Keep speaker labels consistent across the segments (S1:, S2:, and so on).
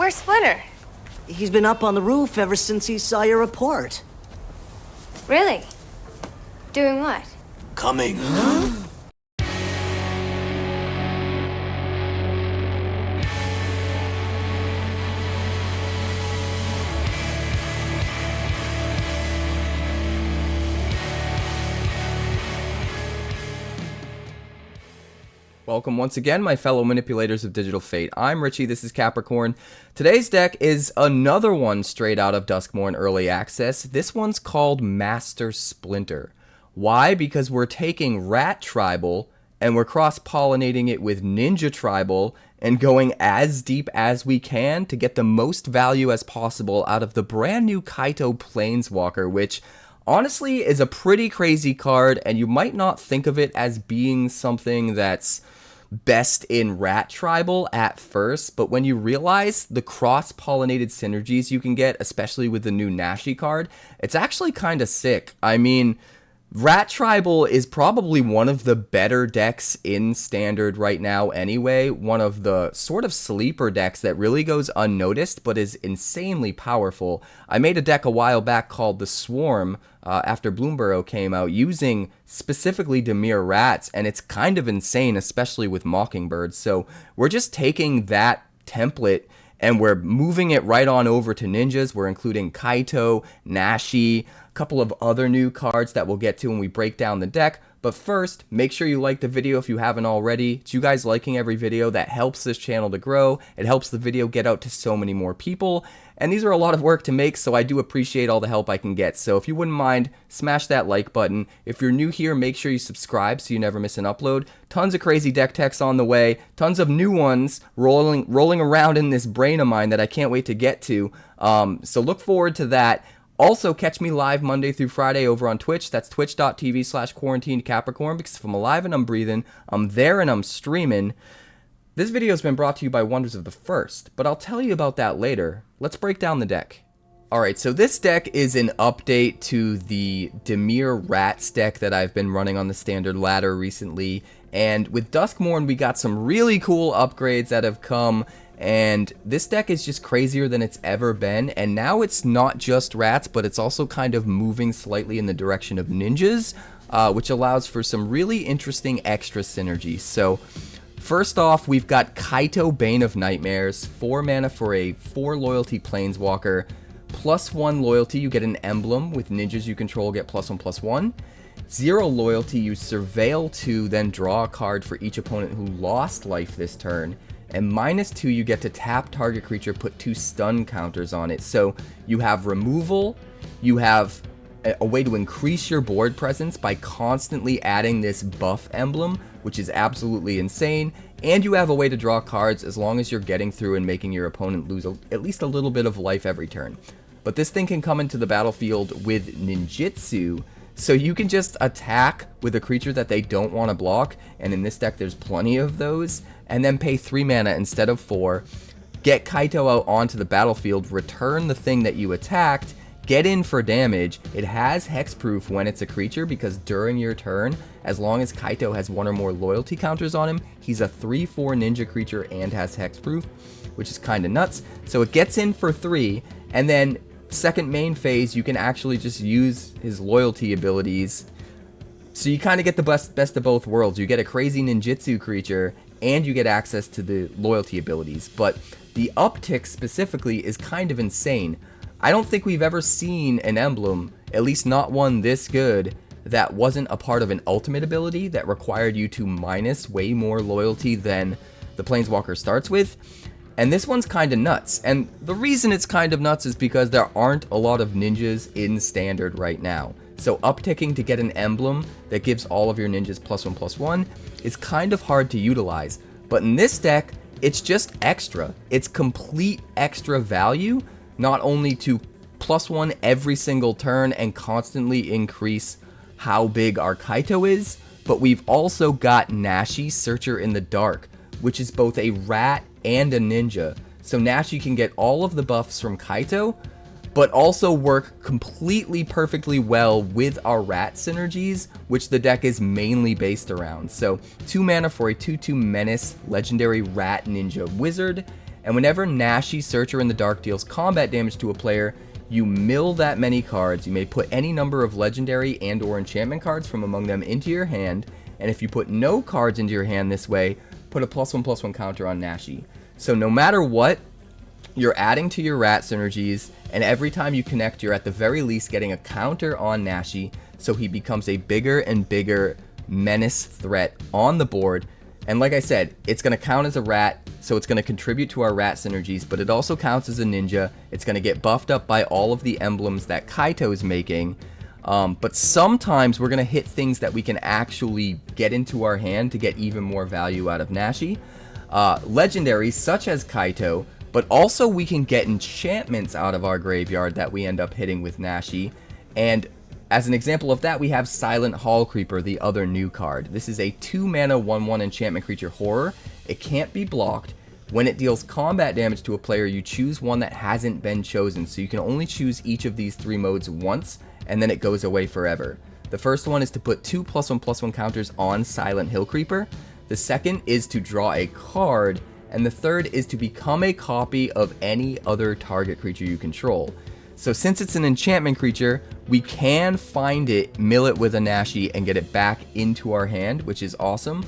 S1: Where's Splinter?
S2: He's been up on the roof ever since he saw your report.
S1: Really? Doing what?
S3: Coming.
S4: Welcome once again, my fellow manipulators of digital fate. I'm Richie, this is Capricorn. Today's deck is another one straight out of Duskmourn Early Access. This one's called Master Splinter. Why? Because we're taking Rat Tribal and we're cross-pollinating it with Ninja Tribal and going as deep as we can to get the most value as possible out of the brand new Kaito Planeswalker, which honestly is a pretty crazy card, and you might not think of it as being something that's best in Rat Tribal at first, but when you realize the cross-pollinated synergies you can get, especially with the new Nashi card, it's actually kind of sick. I mean, Rat Tribal is probably one of the better decks in Standard right now anyway, one of the sort of sleeper decks that really goes unnoticed but is insanely powerful. I made a deck a while back called the Swarm after Bloomburrow came out using specifically Dimir Rats, and it's kind of insane, especially with Mockingbird. So we're just taking that template and we're moving it right on over to ninjas. We're including Kaito, Nashi, a couple of other new cards that we'll get to when we break down the deck. But first, make sure you like the video if you haven't already. It's you guys liking every video that helps this channel to grow. It helps the video get out to so many more people. And these are a lot of work to make, so I do appreciate all the help I can get. So if you wouldn't mind, smash that like button. If you're new here, make sure you subscribe so you never miss an upload. Tons of crazy deck techs on the way. Tons of new ones rolling around in this brain of mine that I can't wait to get to. So look forward to that. Also, catch me live Monday through Friday over on Twitch. That's twitch.tv/quarantinedcapricorn, because if I'm alive and I'm breathing, I'm there and I'm streaming. This video has been brought to you by Wonders of the First, but I'll tell you about that later. Let's break down the deck. Alright, so this deck is an update to the Dimir Rats deck that I've been running on the Standard ladder recently. And with Duskmourn, we got some really cool upgrades that have come. And this deck is just crazier than it's ever been, and now it's not just rats, but it's also kind of moving slightly in the direction of ninjas, which allows for some really interesting extra synergy. So first off, we've got Kaito, Bane of Nightmares, 4 mana for a 4 loyalty planeswalker, +1 loyalty, you get an emblem. With ninjas you control, get +1/+1. 0 loyalty, you surveil 2, then draw a card for each opponent who lost life this turn. And -2, you get to tap target creature, put 2 stun counters on it. So you have removal, you have a way to increase your board presence by constantly adding this buff emblem, which is absolutely insane, and you have a way to draw cards as long as you're getting through and making your opponent lose at least a little bit of life every turn. But this thing can come into the battlefield with ninjutsu, so you can just attack with a creature that they don't want to block, and in this deck there's plenty of those, and then pay 3 mana instead of 4, get Kaito out onto the battlefield, return the thing that you attacked, get in for damage. It has hexproof when it's a creature, because during your turn, as long as Kaito has 1 or more loyalty counters on him, he's a 3/4 ninja creature and has hexproof, which is kind of nuts. So it gets in for 3, and then second main phase, you can actually just use his loyalty abilities. So you kind of get the best of both worlds. You get a crazy ninjutsu creature, and you get access to the loyalty abilities. But the uptick specifically is kind of insane. I don't think we've ever seen an emblem, at least not one this good, that wasn't a part of an ultimate ability that required you to minus way more loyalty than the Planeswalker starts with. And this one's kind of nuts. And the reason it's kind of nuts is because there aren't a lot of ninjas in Standard right now. So upticking to get an emblem that gives all of your ninjas +1/+1 is kind of hard to utilize. But in this deck, it's just extra. It's complete extra value, not only to +1 every single turn and constantly increase how big our Kaito is, but we've also got Nashi, Searcher in the Dark, which is both a rat and a ninja. So Nashi can get all of the buffs from Kaito, but also work completely perfectly well with our rat synergies, which the deck is mainly based around. So 2 mana for a 2/2 menace legendary rat ninja wizard, And whenever Nashi, Searcher in the Dark deals combat damage to a player, you mill that many cards. You may put any number of legendary and or enchantment cards from among them into your hand, and if you put no cards into your hand this way, put a +1/+1 counter on Nashi. So no matter what, you're adding to your rat synergies, and every time you connect, you're at the very least getting a counter on Nashi, so he becomes a bigger and bigger menace threat on the board. And like I said, it's going to count as a rat, so it's going to contribute to our rat synergies, but it also counts as a ninja. It's going to get buffed up by all of the emblems that Kaito is making. But sometimes we're going to hit things that we can actually get into our hand to get even more value out of Nashi. Legendaries such as Kaito, but also we can get enchantments out of our graveyard that we end up hitting with Nashi. And as an example of that, we have Silent Hallcreeper, the other new card. This is a 2-mana 1/1 enchantment creature horror. It can't be blocked. When it deals combat damage to a player, you choose one that hasn't been chosen. So you can only choose each of these 3 modes once, and then it goes away forever. The first one is to put 2 +1/+1 counters on Silent Hallcreeper. The second is to draw a card, and the third is to become a copy of any other target creature you control. So since it's an enchantment creature, we can find it, mill it with a Nashi, and get it back into our hand, which is awesome.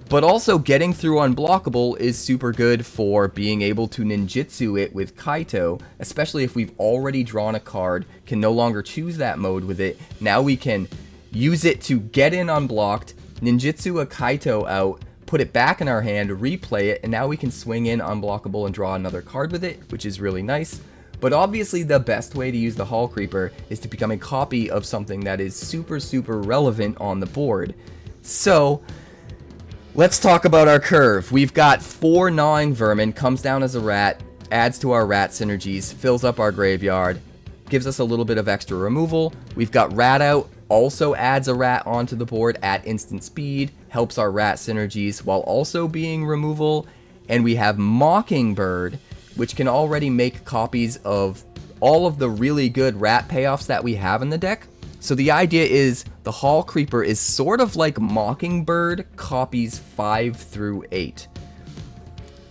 S4: But also getting through unblockable is super good for being able to ninjutsu it with Kaito, especially if we've already drawn a card, can no longer choose that mode with it. Now we can use it to get in unblocked, ninjutsu a Kaito out, put it back in our hand, replay it, and now we can swing in unblockable and draw another card with it, which is really nice. But obviously the best way to use the Hallcreeper is to become a copy of something that is super relevant on the board. So let's talk about our curve. We've got 4 Gnawing Vermin, comes down as a rat, adds to our rat synergies, fills up our graveyard, gives us a little bit of extra removal. We've got Rat Out, also adds a rat onto the board at instant speed, helps our rat synergies while also being removal. And we have Mockingbird, which can already make copies of all of the really good rat payoffs that we have in the deck. So the idea is the Hallcreeper is sort of like Mockingbird copies 5 through 8.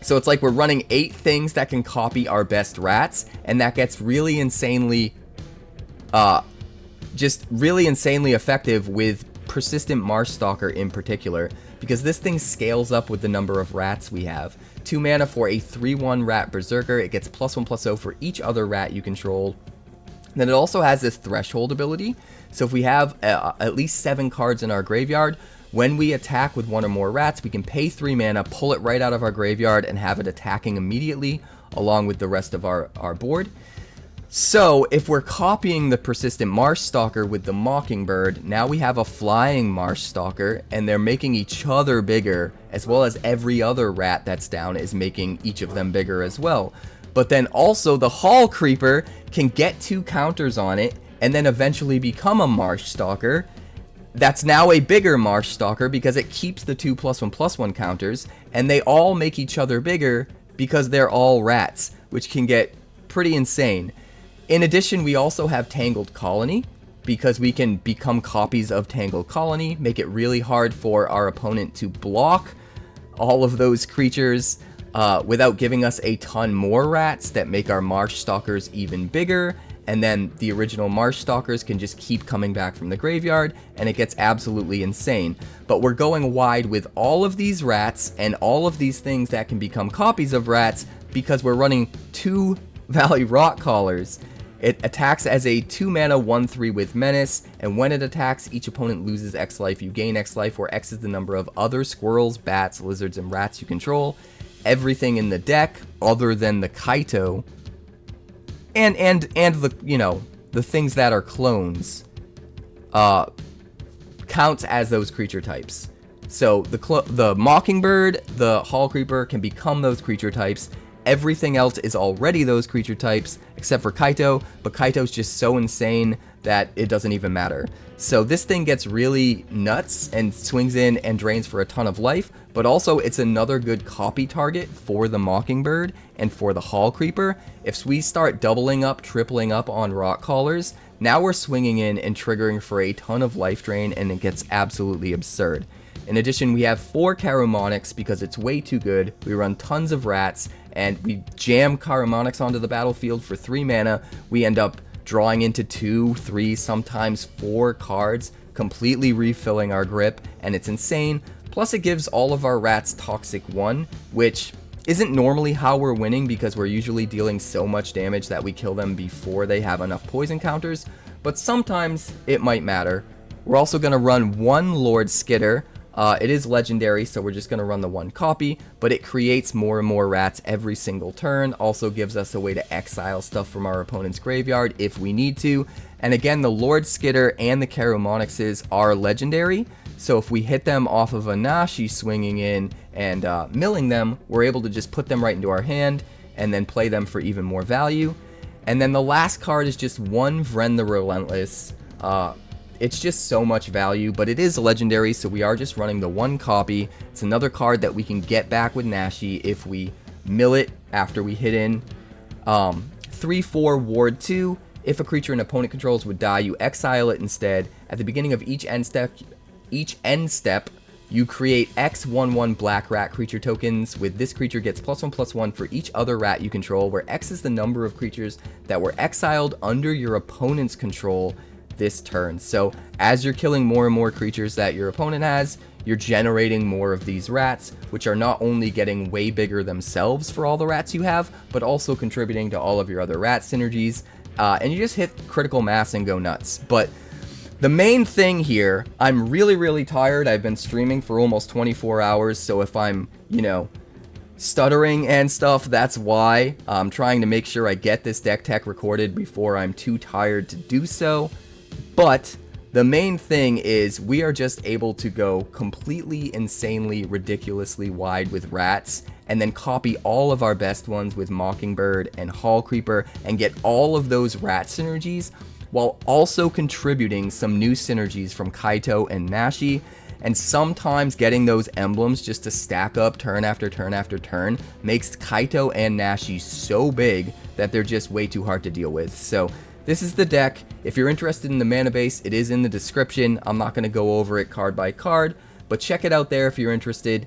S4: So it's like we're running 8 things that can copy our best rats, and that gets really insanely, just really insanely effective with Persistent Marshstalker in particular, because this thing scales up with the number of rats we have. 2 mana for a 3/1 rat berserker. It gets +1/+0 for each other rat you control. And then it also has this threshold ability. So if we have at least 7 cards in our graveyard, when we attack with 1 or more rats, we can pay 3 mana, pull it right out of our graveyard, and have it attacking immediately along with the rest of our board. So if we're copying the Persistent Marshstalker with the Mockingbird, now we have a flying Marshstalker, and they're making each other bigger, as well as every other rat that's down is making each of them bigger as well. But then also the Hallcreeper can get 2 counters on it, and then eventually become a Marshstalker. That's now a bigger Marshstalker because it keeps the 2 +1/+1 counters, and they all make each other bigger because they're all rats, which can get pretty insane. In addition, we also have Tangled Colony, because we can become copies of Tangled Colony, make it really hard for our opponent to block all of those creatures without giving us a ton more rats that make our Marshstalkers even bigger, and then the original Marshstalkers can just keep coming back from the graveyard, and it gets absolutely insane. But we're going wide with all of these rats and all of these things that can become copies of rats because we're running 2 Valley Rotcallers. It attacks as a 2 mana 1/3 with Menace, and when it attacks, each opponent loses X life. You gain X life, where X is the number of other squirrels, bats, lizards, and rats you control. Everything in the deck, other than the Kaito, and the, you know, the things that are clones, counts as those creature types. So the Mockingbird, the Hallcreeper can become those creature types. Everything else is already those creature types, except for Kaito, but Kaito's just so insane that it doesn't even matter. So this thing gets really nuts and swings in and drains for a ton of life, but also it's another good copy target for the Mockingbird and for the Hallcreeper. If we start doubling up, tripling up on Rotcallers, now we're swinging in and triggering for a ton of life drain, and it gets absolutely absurd. In addition, we have 4 Karumonix because it's way too good. We run tons of rats, and we jam Karumonix onto the battlefield for 3 mana, we end up drawing into 2, 3, sometimes 4 cards, completely refilling our grip, and it's insane. Plus it gives all of our rats Toxic 1, which isn't normally how we're winning because we're usually dealing so much damage that we kill them before they have enough poison counters, but sometimes it might matter. We're also going to run 1 Lord Skitter. It is legendary, so we're just going to run the 1 copy, but it creates more and more rats every single turn. Also gives us a way to exile stuff from our opponent's graveyard if we need to. And again, the Lord Skitter and the Karumonixes are legendary, so if we hit them off of a Nashi swinging in and milling them, we're able to just put them right into our hand and then play them for even more value. And then the last card is just 1 Vren the Relentless. It's just so much value, but it is legendary, so we are just running the 1 copy. It's another card that we can get back with Nashi if we mill it after we hit in. 3/4 Ward 2. If a creature an opponent controls would die, you exile it instead. At the beginning of each end step, you create X 1/1 black rat creature tokens. With this creature gets +1/+1 for each other rat you control, where X is the number of creatures that were exiled under your opponent's control this turn. So as you're killing more and more creatures that your opponent has, you're generating more of these rats, which are not only getting way bigger themselves for all the rats you have, but also contributing to all of your other rat synergies. And you just hit critical mass and go nuts. But the main thing here, I'm really tired. I've been streaming for almost 24 hours, so if I'm, stuttering and stuff, that's why. I'm trying to make sure I get this deck tech recorded before I'm too tired to do so. But the main thing is we are just able to go completely, insanely, ridiculously wide with rats, and then copy all of our best ones with Mockingbird and Hallcreeper, and get all of those rat synergies, while also contributing some new synergies from Kaito and Nashi, and sometimes getting those emblems just to stack up turn after turn after turn makes Kaito and Nashi so big that they're just way too hard to deal with. So this is the deck. If you're interested in the mana base, it is in the description. I'm not going to go over it card by card, but check it out there if you're interested.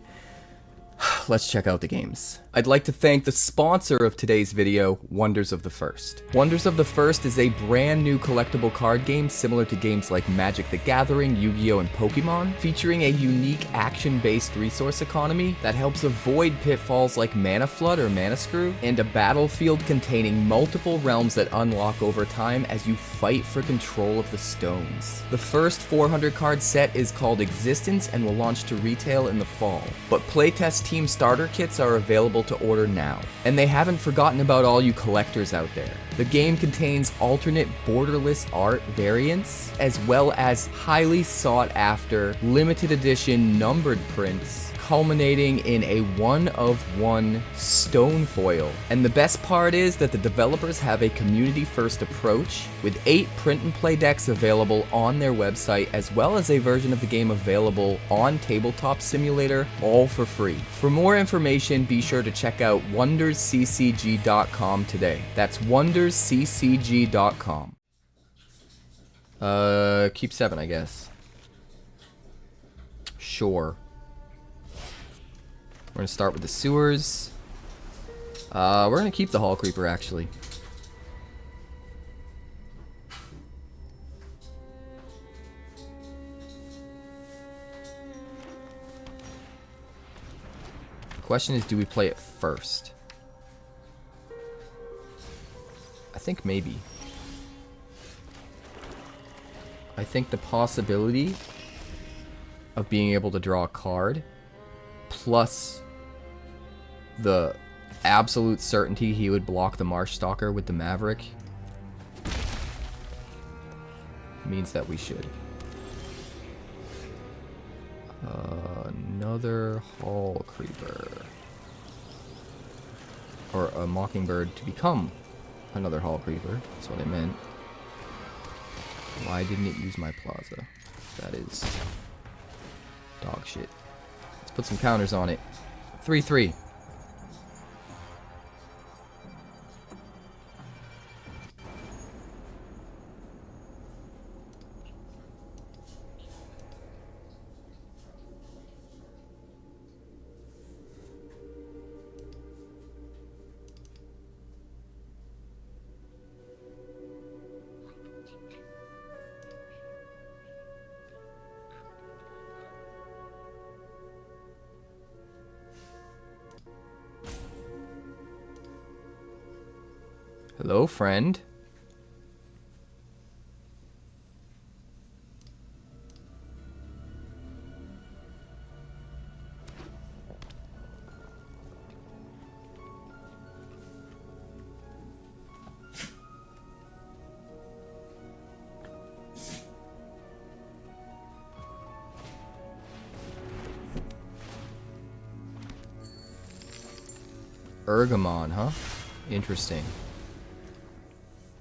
S4: Let's check out the games. I'd like to thank the sponsor of today's video, Wonders of the First. Wonders of the First is a brand new collectible card game similar to games like Magic the Gathering, Yu-Gi-Oh! And Pokemon, featuring a unique action-based resource economy that helps avoid pitfalls like Mana Flood or Mana Screw, and a battlefield containing multiple realms that unlock over time as you fight for control of the stones. The first 400 card set is called Existence and will launch to retail in the fall, but playtest team starter kits are available to order now. And they haven't forgotten about all you collectors out there. The game contains alternate borderless art variants, as well as highly sought after limited edition numbered prints, culminating in a 1-of-1 stone foil. And the best part is that the developers have a community first approach, with 8 print and play decks available on their website, as well as a version of the game available on Tabletop Simulator, all for free. For more information, be sure to check out wondersccg.com today. That's wondersccg.com. Keep 7, I guess. Sure. We're going to start with the sewers. We're going to keep the Hallcreeper, actually. The question is, do we play it first? I think maybe. I think the possibility of being able to draw a card, plus the absolute certainty he would block the Marshstalker with the Maverick, means that we should. Another Hallcreeper. Or a Mockingbird to become another Hallcreeper. That's what I meant. Why didn't it use my Plaza? That is dog shit. Let's put some counters on it. 3/3. Hello, friend. 𝕄𝐸𝐿, huh? Interesting.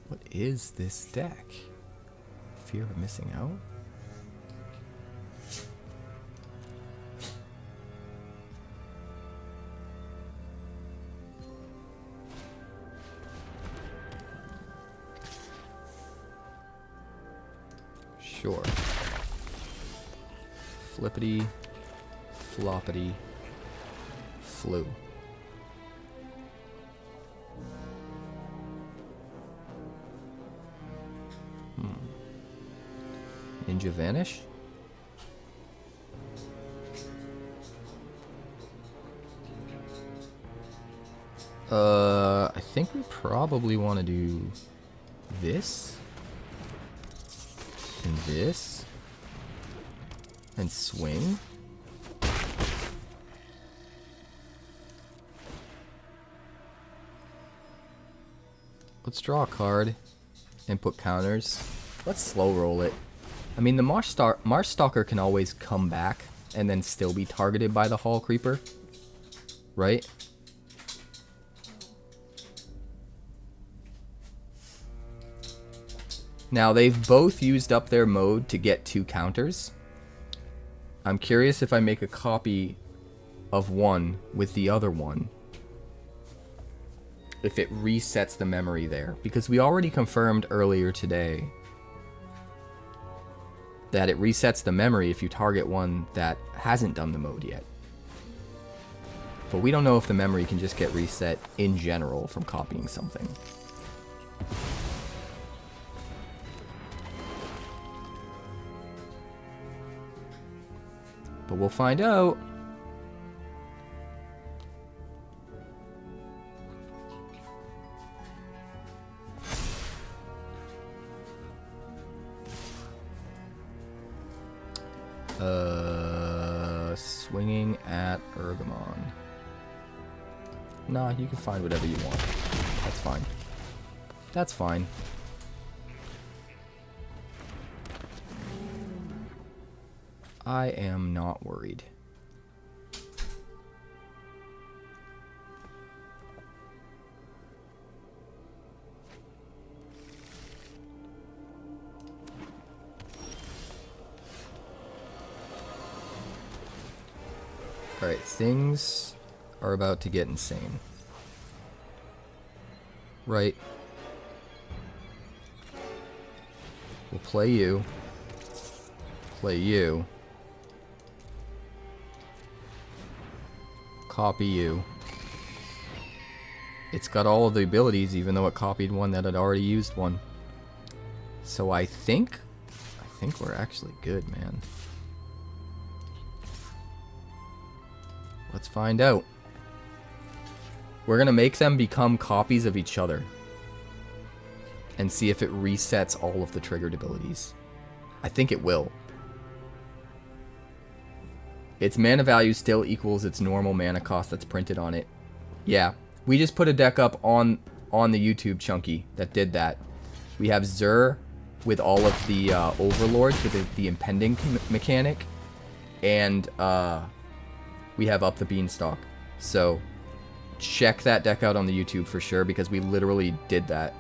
S4: What is this deck? Fear of missing out? Sure. Flippity, floppity, flu. Ninja vanish? I think we probably want to do this and this and swing. Let's draw a card and put counters. Let's slow roll it. I mean, the Marshstalker can always come back and then still be targeted by the Hallcreeper, right? Now, they've both used up their mode to get 2 counters. I'm curious if I make a copy of one with the other one, if it resets the memory there. Because we already confirmed earlier today that it resets the memory if you target one that hasn't done the mode yet. But we don't know if the memory can just get reset in general from copying something. But we'll find out. Swinging at 𝕄𝐸𝐿. Nah, you can find whatever you want. That's fine. That's fine. I am not worried. Alright, things are about to get insane. Right. We'll play you. Play you. Copy you. It's got all of the abilities, even though it copied one that had already used one. So I think we're actually good, man. Let's find out. We're gonna make them become copies of each other and see if it resets all of the triggered abilities. I think it will. Its mana value still equals its normal mana cost that's printed on it. Yeah, we just put a deck up on the YouTube chunky that did that. We have 𝕄𝐸 with all of the overlords with the impending mechanic, and we have up the beanstalk. So check that deck out on the YouTube for sure, because we literally did that.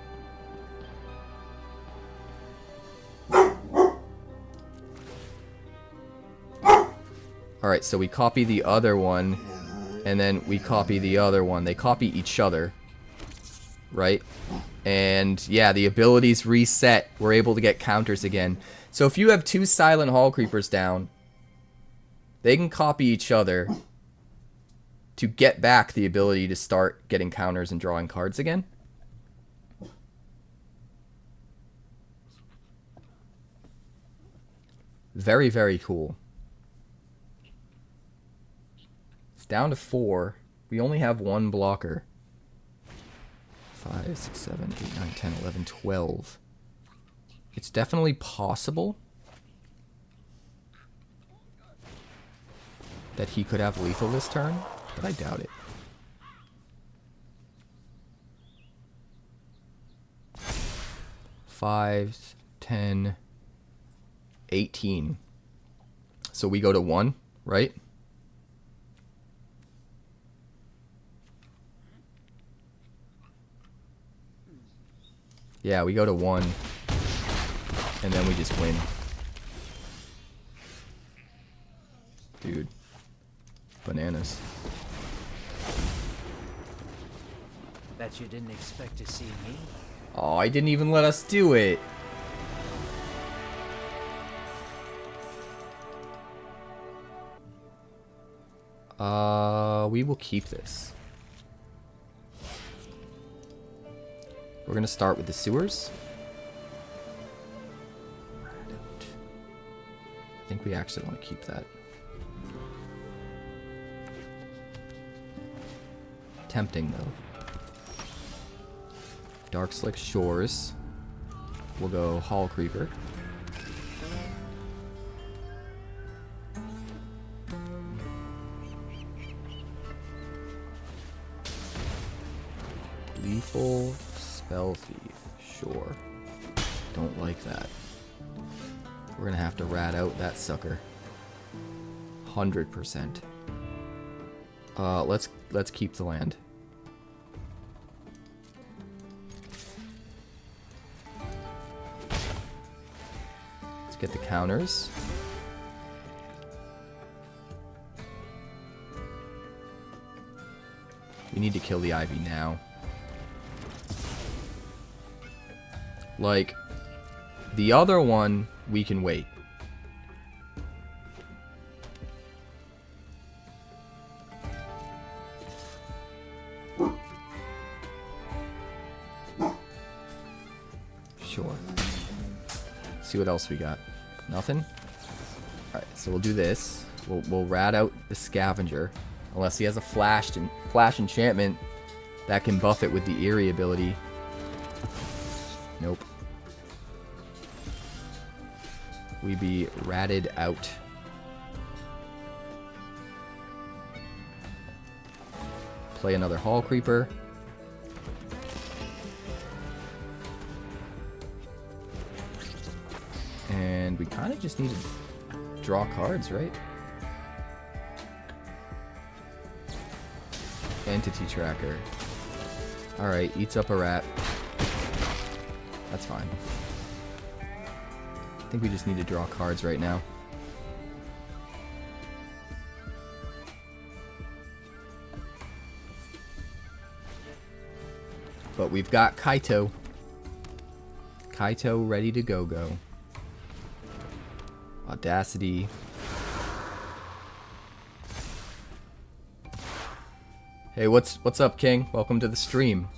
S4: Alright, so we copy the other one, and then we copy the other one. They copy each other, right? And yeah, the abilities reset. We're able to get counters again. So if you have 2 Silent Hallcreepers down, they can copy each other to get back the ability to start getting counters and drawing cards again. Very, very cool. It's down to 4. We only have 1 blocker. 5, 6, 7, 8, 9, 10, 11, 12. It's definitely possible that he could have lethal this turn, but I doubt it. 5, 10, 18. So we go to 1, right? Yeah, we go to 1, and then we just win. Dude. Bananas.
S3: Bet you didn't expect to see me.
S4: Oh, I didn't even let us do it. We will keep this. We're gonna start with the sewers. I think we actually want to keep that. Tempting though. Darkslick Shores. We'll go Hallcreeper. Lethal Spell Thief. Sure. Don't like that. We're gonna have to rat out that sucker. 100%. Let's keep the land. Let's get the counters. We need to kill the Ivy now. Like, the other one, we can wait. Sure. Let's see what else we got. Nothing? Alright, so we'll do this. We'll rat out the Scavenger. Unless he has a flash enchantment that can buff it with the Eerie ability. Nope. We be ratted out. Play another Hallcreeper. And we kind of just need to draw cards, right? Entity Tracker. Alright, eats up a rat. That's fine. I think we just need to draw cards right now. But we've got Kaito. Kaito ready to go. Audacity. Hey, what's up, King? Welcome to the stream.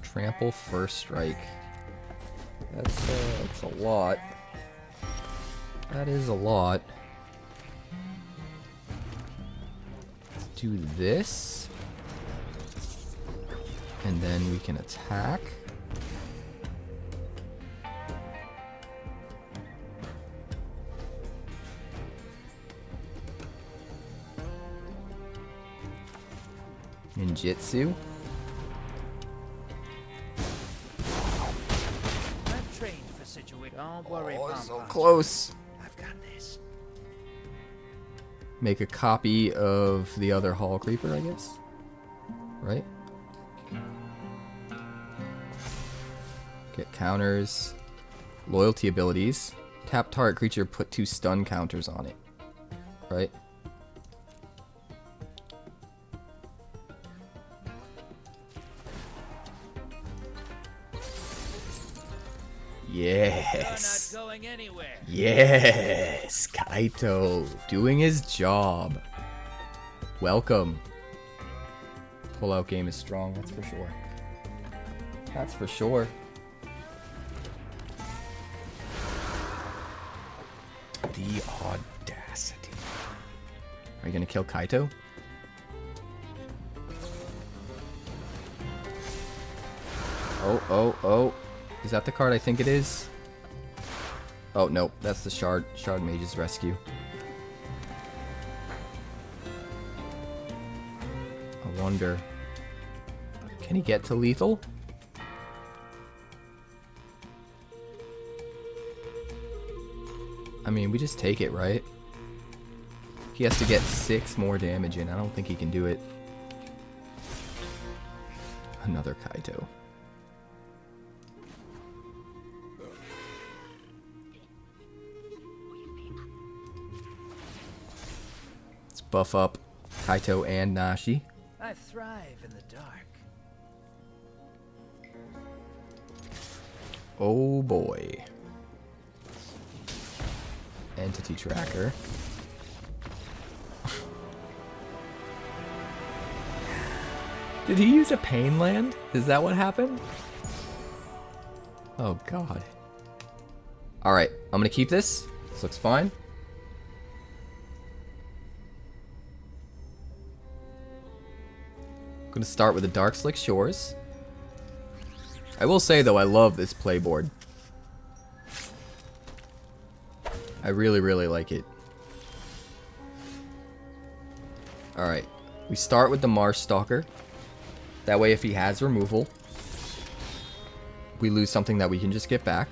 S4: Trample First Strike. That's a lot. That is a lot. Let's do this. And then we can attack. Ninjutsu.
S3: Don't worry,
S4: so close.
S3: I've got this.
S4: Make a copy of the other Hallcreeper, I guess. Right? Get counters. Loyalty abilities. Tap target creature, put 2 stun counters on it. Right? Yes.
S3: You're not going anywhere.
S4: Yes. Kaito doing his job. Welcome. Pullout game is strong, that's for sure. That's for sure. The audacity. Are you gonna kill Kaito? Oh. Is that the card I think it is? Oh, no. That's the Shard Mage's Rescue. I wonder. Can he get to lethal? I mean, we just take it, right? He has to get 6 more damage in. I don't think he can do it. Another Kaito. Let's buff up Kaito and Nashi.
S3: I thrive in the dark.
S4: Oh boy. Entity tracker. Did he use a pain land? Is that what happened? Oh god. Alright, I'm gonna keep this. This looks fine. I'm gonna start with the Darkslick Shores. I will say though, I love this playboard. I really, really like it. Alright. We start with the Marshstalker. That way if he has removal, we lose something that we can just get back.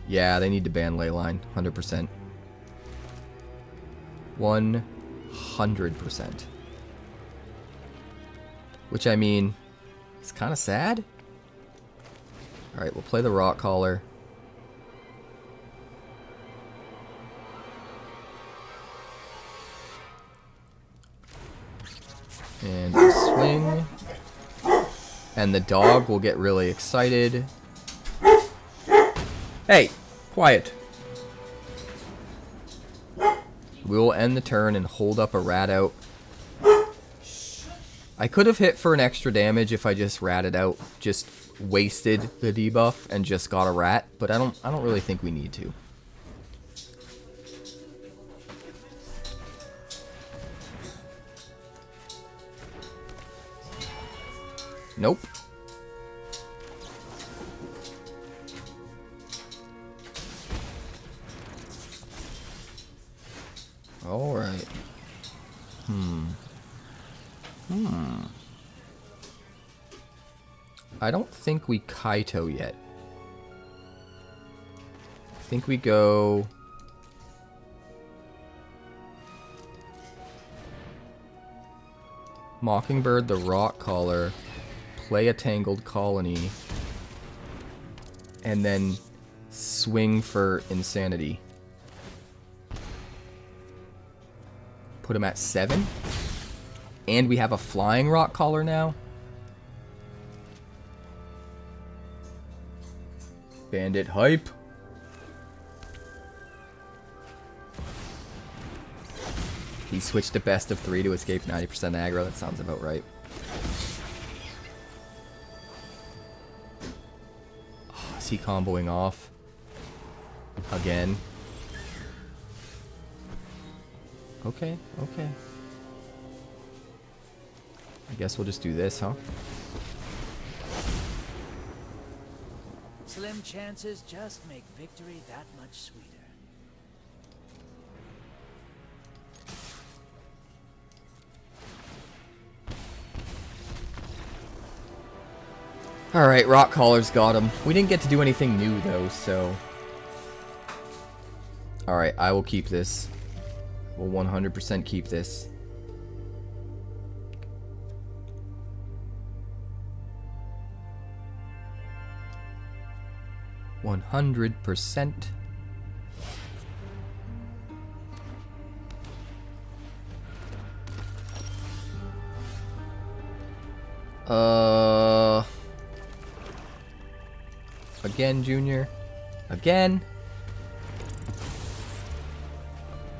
S4: Yeah, they need to ban Leyline. 100%. 100%. Which, I mean, it's kind of sad. Alright, we'll play the Rotcaller. And we'll swing. And the dog will get really excited. Hey, quiet. We will end the turn and hold up a rat out. I could have hit for an extra damage if I just ratted out, just wasted the debuff and just got a rat, but I don't really think we need to. Nope. Alright. I don't think we Kaito yet. I think we go... Mockingbird, the Rotcaller, play a Tangled Colony, and then swing for Insanity. Put him at 7. And we have a flying Rotcaller now. Bandit hype. He switched to best of 3 to escape 90% aggro. That sounds about right. Oh, is he comboing off? Again. Okay, okay. I guess we'll just do this, huh?
S3: Slim chances just make victory that much sweeter.
S4: Alright, Rotcaller's got him. We didn't get to do anything new, though, so... Alright, I will keep this. We'll 100% keep this. %. Again, Junior. Again.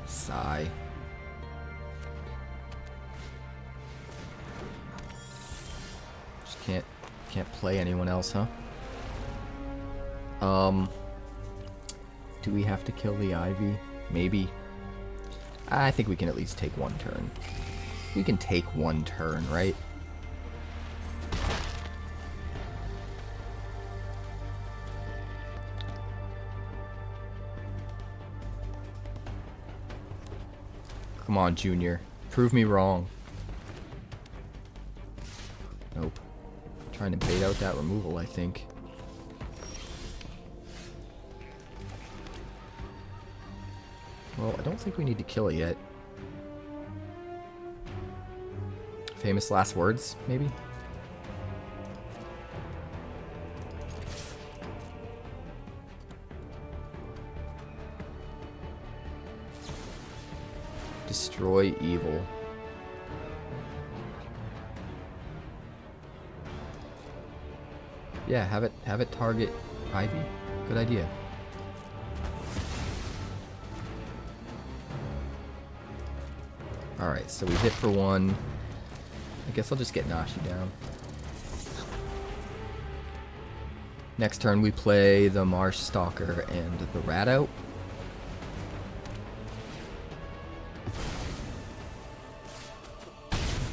S4: Sigh. Can't play anyone else, huh? Do we have to kill the Ivy? Maybe. I think we can at least take one turn. We can take one turn, right? Come on, Junior. Prove me wrong. Nope. Trying to bait out that removal, I think. Well, I don't think we need to kill it yet. Famous last words, maybe? Destroy evil. Yeah, have it target Ivy. Good idea. Alright, so we hit for one. I guess I'll just get Nashi down. Next turn we play the Marshstalker and the Rat out.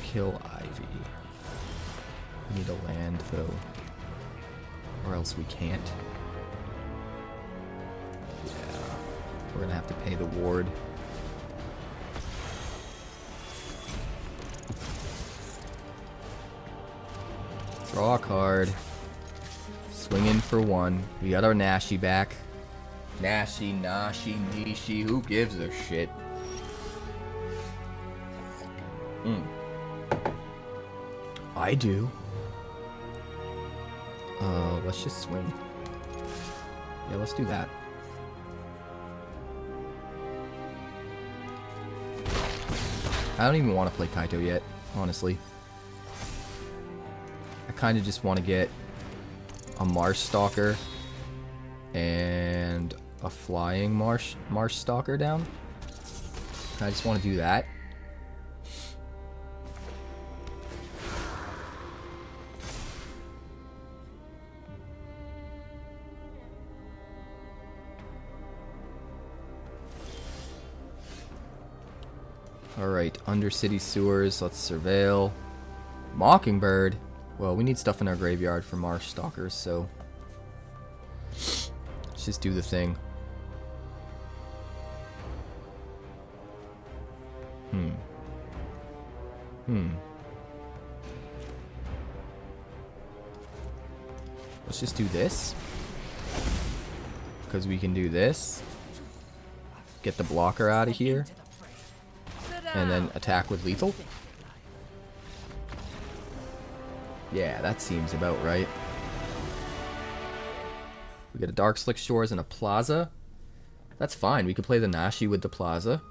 S4: Kill Ivy. We need a land though. Or else we can't. Yeah. We're gonna have to pay the ward. Draw a card. Swing in for one. We got our Nashi back. Nashi, Nishi, who gives a shit? I do. Let's just swing. Yeah, let's do that. I don't even want to play Kaito yet, honestly. I kind of just want to get a Marshstalker and a flying Marshstalker down. I just want to do that. Alright, Undercity Sewers, let's surveil. Mockingbird. Well, we need stuff in our graveyard for Marshstalkers, so let's just do the thing. Let's just do this. Because we can do this. Get the blocker out of here. And then attack with lethal. Yeah, that seems about right. We get a Darkslick Shores and a Plaza. That's fine. We could play the Nashi with the Plaza.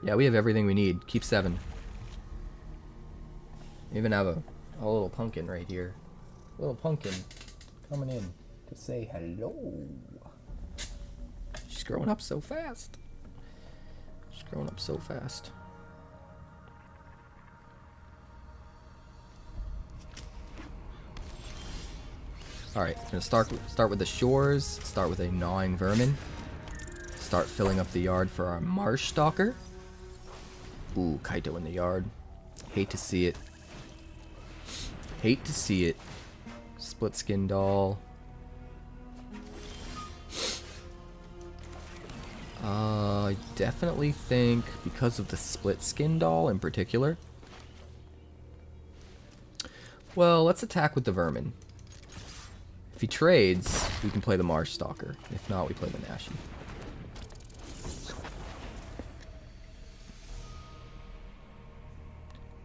S4: Yeah, we have everything we need. Keep 7. We even have a little pumpkin right here. Little pumpkin coming in to say hello. She's growing up so fast. She's growing up so fast. Alright, gonna start with the Shores, start with a Gnawing Vermin. Start filling up the yard for our Marshstalker. Ooh, Kaito in the yard. Hate to see it. Hate to see it. Split Skin Doll. I definitely think because of the Split Skin Doll in particular. Well, let's attack with the Vermin. If he trades, we can play the Marshstalker. If not, we play the Nashi.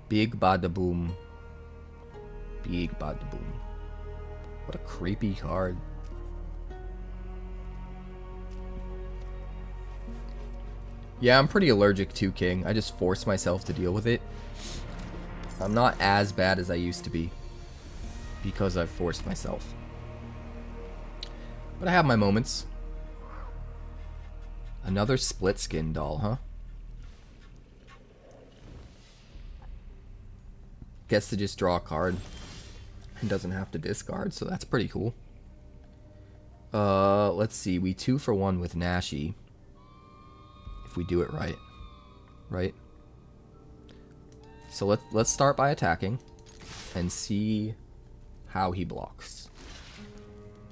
S4: Big bada boom. Big bada boom. What a creepy card. Yeah, I'm pretty allergic to King. I just force myself to deal with it. I'm not as bad as I used to be because I've forced myself. But I have my moments. Another Split Skin Doll, huh? Gets to just draw a card. and doesn't have to discard, so that's pretty cool. Let's see. We 2 for 1 with Nashi. If we do it right. Right? So let's start by attacking and see how he blocks.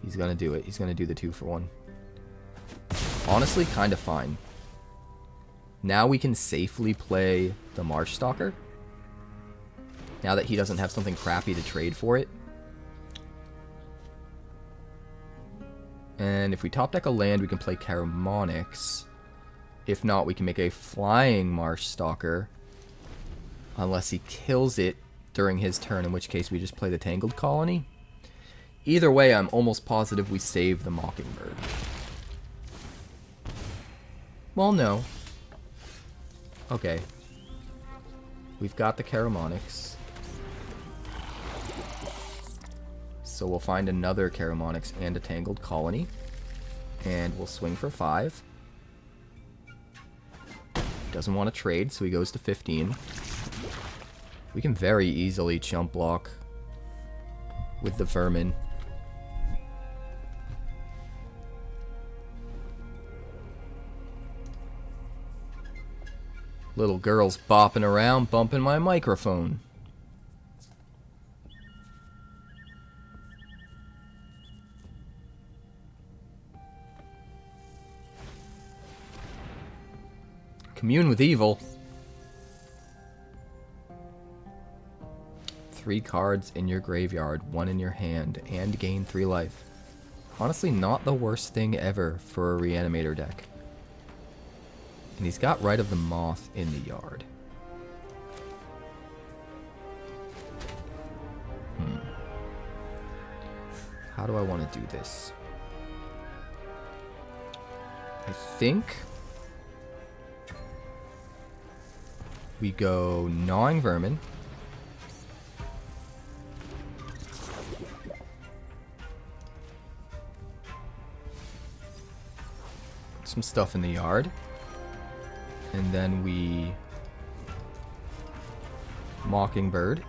S4: He's gonna do it. He's gonna do the 2 for 1. Honestly, kind of fine. Now we can safely play the Marshstalker. Now that he doesn't have something crappy to trade for it. And if we top deck a land, we can play Karumonix. If not, we can make a flying Marshstalker. Unless he kills it during his turn, in which case we just play the Tangled Colony. Either way, I'm almost positive we save the Mockingbird. Well, no. Okay. We've got the Karumonix. So we'll find another Karumonix and a Tangled Colony. And we'll swing for 5. Doesn't want to trade, so he goes to 15. We can very easily chump block with the Vermin. Little girl's bopping around, bumping my microphone. Commune with evil. 3 cards in your graveyard, 1 in your hand, and gain 3 life. Honestly, not the worst thing ever for a Reanimator deck. And he's got Rite of the Moth in the yard. How do I want to do this? I think we go Gnawing Vermin. Some stuff in the yard. And then we Mockingbird.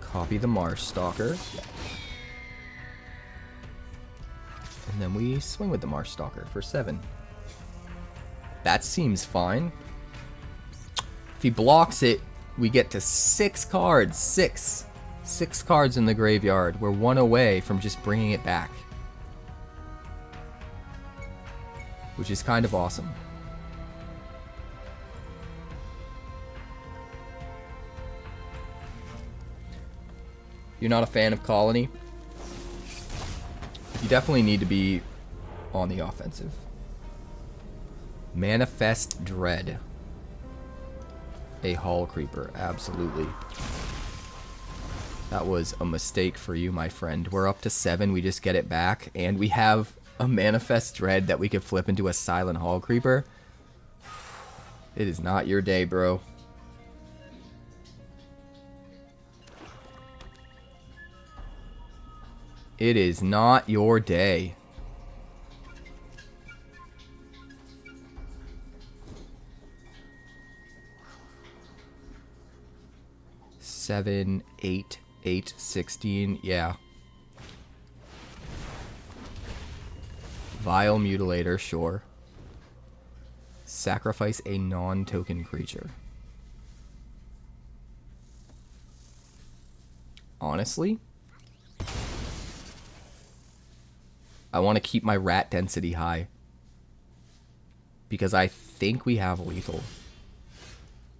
S4: Copy the Marshstalker. And then we swing with the Marshstalker for 7. That seems fine. If he blocks it, we get to 6 cards. 6 cards in the graveyard. We're 1 away from just bringing it back. Which is kind of awesome. You're not a fan of Colony? You definitely need to be on the offensive. Manifest Dread. A Hallcreeper, absolutely. That was a mistake for you, my friend. We're up to 7, we just get it back, and we have a Manifest Dread that we could flip into a Silent Hallcreeper. It is not your day, bro. It is not your day. Seven, 8, 8, 16, yeah. Vile Mutilator, sure. Sacrifice a non-token creature. Honestly, I want to keep my rat density high. Because I think we have lethal.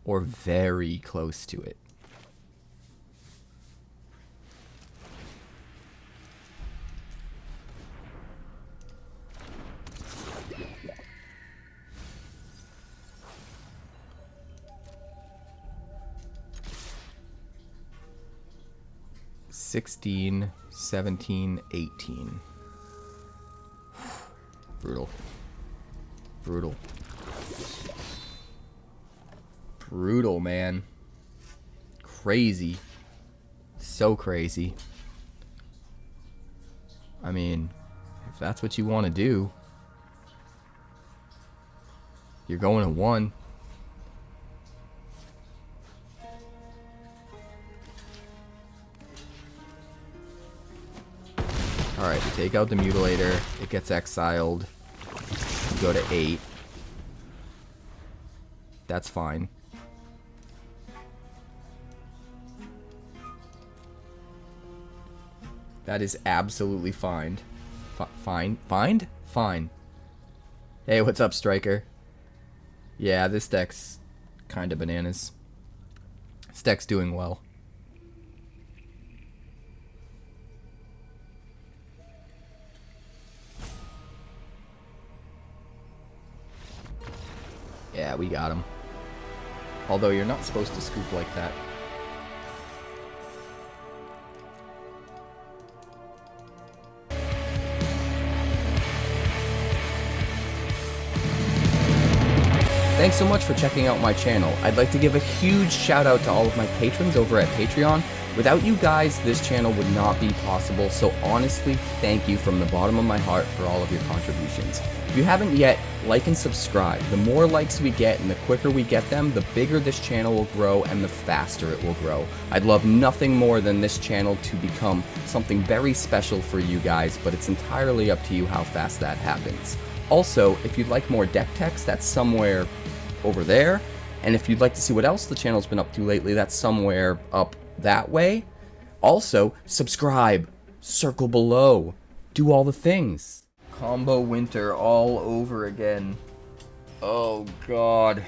S4: Or very close to it. 16, 17, 18. Brutal. Brutal. Brutal, man. Crazy. So crazy. I mean, if that's what you want to do, you're going to 1. Alright, we take out the Mutilator. It gets exiled. We go to 8. That's fine. That is absolutely fine. Fine. Hey, what's up, Striker? Yeah, this deck's kind of bananas. This deck's doing well. Yeah, we got him. Although you're not supposed to scoop like that. Thanks so much for checking out my channel. I'd like to give a huge shout out to all of my patrons over at Patreon. Without you guys, this channel would not be possible, so honestly, thank you from the bottom of my heart for all of your contributions. If you haven't yet, like and subscribe. The more likes we get and the quicker we get them, the bigger this channel will grow and the faster it will grow. I'd love nothing more than this channel to become something very special for you guys, but it's entirely up to you how fast that happens. Also, if you'd like more deck text, that's somewhere over there. And if you'd like to see what else the channel's been up to lately, that's somewhere up that way. Also, subscribe, circle below, do all the things. Combo winter all over again. Oh god.